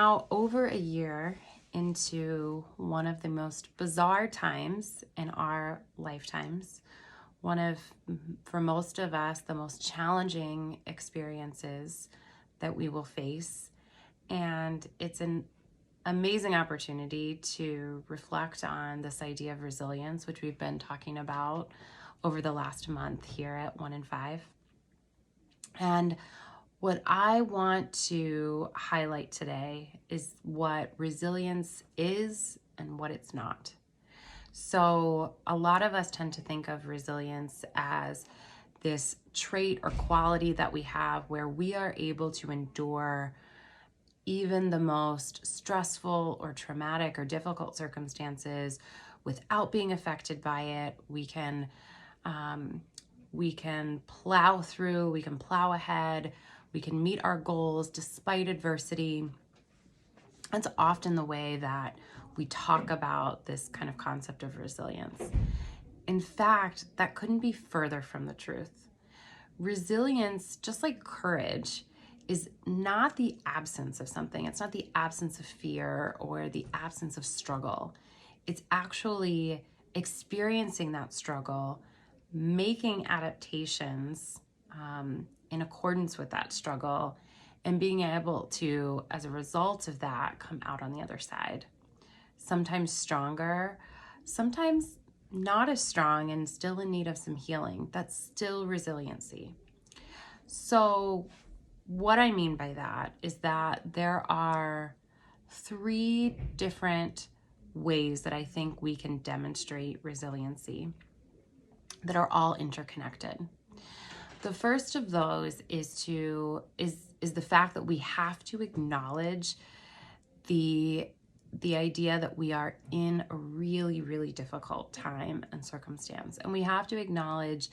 now over a year into one of the most bizarre times in our lifetimes, one of, for most of us, the most challenging experiences that we will face. And it's an amazing opportunity to reflect on this idea of resilience, which we've been talking about over the last month here at 1 in 5. And what I want to highlight today is what resilience is and what it's not. So a lot of us tend to think of resilience as this trait or quality that we have where we are able to endure even the most stressful or traumatic or difficult circumstances without being affected by it. We can plow through, we can plow ahead, we can meet our goals despite adversity. That's often the way that we talk about this kind of concept of resilience. In fact, that couldn't be further from the truth. Resilience, just like courage, is not the absence of something. It's not the absence of fear or the absence of struggle. It's actually experiencing that struggle, making adaptations in accordance with that struggle, and being able to, as a result of that, come out on the other side. Sometimes stronger, sometimes not as strong and still in need of some healing. That's still resiliency. So what I mean by that is that there are 3 different ways that I think we can demonstrate resiliency that are all interconnected. The first of those is the fact that we have to acknowledge the idea that we are in a really, really difficult time and circumstance. And we have to acknowledge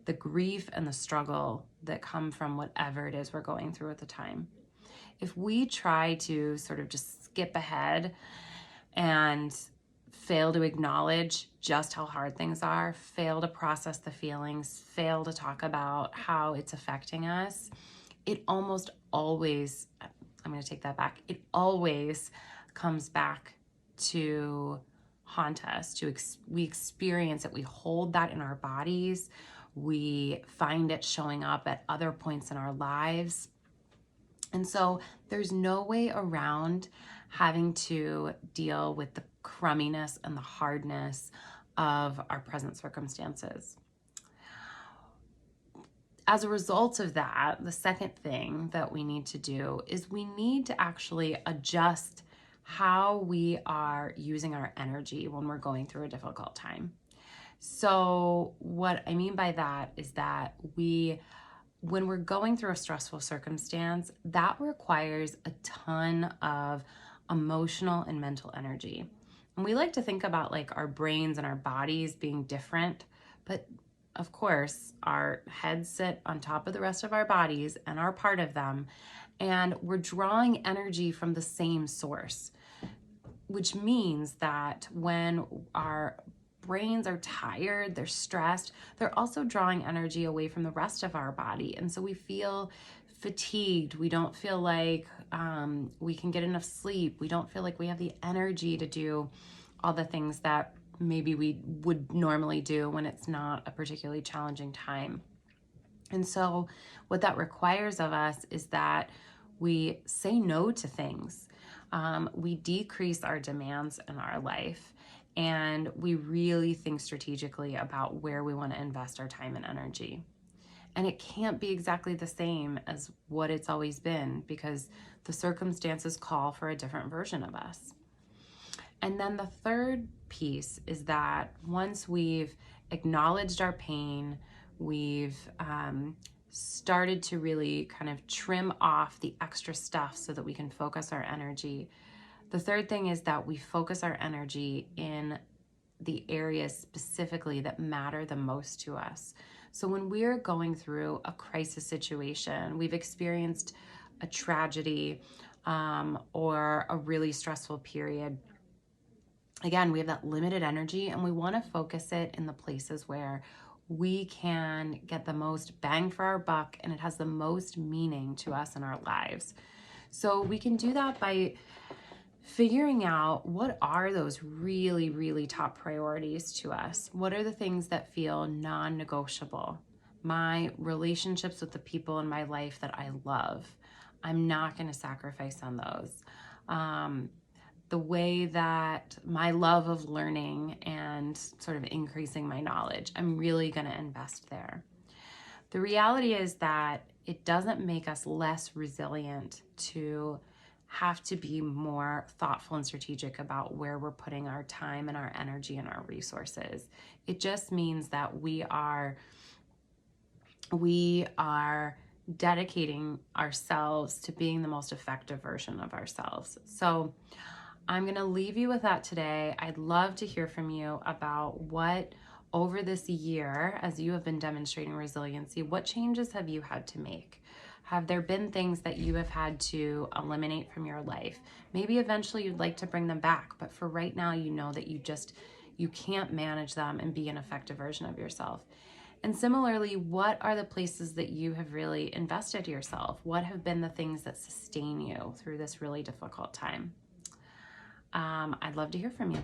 the grief and the struggle that come from whatever it is we're going through at the time. If we try to sort of just skip ahead and fail to acknowledge just how hard things are, fail to process the feelings, fail to talk about how it's affecting us, it almost always, I'm going to take that back, it always comes back to haunt us. We experience it, we hold that in our bodies, we find it showing up at other points in our lives. And so there's no way around having to deal with the crumminess and the hardness of our present circumstances. As a result of that, the second thing that we need to do is we need to actually adjust how we are using our energy when we're going through a difficult time. So what I mean by that is that when we're going through a stressful circumstance, that requires a ton of emotional and mental energy. And we like to think about like our brains and our bodies being different, but of course, our heads sit on top of the rest of our bodies and are part of them, and we're drawing energy from the same source, which means that when our brains are tired, they're stressed, they're also drawing energy away from the rest of our body. And so we feel fatigued. We don't feel like we can get enough sleep. We don't feel like we have the energy to do all the things that maybe we would normally do when it's not a particularly challenging time. And so what that requires of us is that we say no to things. We decrease our demands in our life, and we really think strategically about where we want to invest our time and energy. And it can't be exactly the same as what it's always been, because the circumstances call for a different version of us. And then the third piece is that once we've acknowledged our pain, we've started to really kind of trim off the extra stuff so that we can focus our energy. The third thing is that we focus our energy in the areas specifically that matter the most to us. So when we're going through a crisis situation, we've experienced a tragedy or a really stressful period, again, we have that limited energy, and we want to focus it in the places where we can get the most bang for our buck and it has the most meaning to us in our lives. So we can do that by figuring out what are those really, really top priorities to us. What are the things that feel non-negotiable? My relationships with the people in my life that I love, I'm not going to sacrifice on those. The way that my love of learning and sort of increasing my knowledge, I'm really going to invest there. The reality is that it doesn't make us less resilient to have to be more thoughtful and strategic about where we're putting our time and our energy and our resources. It just means that we are dedicating ourselves to being the most effective version of ourselves. So I'm going to leave you with that today. I'd love to hear from you about what, over this year, as you have been demonstrating resiliency, what changes have you had to make? Have there been things that you have had to eliminate from your life? Maybe eventually you'd like to bring them back, but for right now, you know that you can't manage them and be an effective version of yourself. And similarly, what are the places that you have really invested yourself? What have been the things that sustain you through this really difficult time? I'd love to hear from you.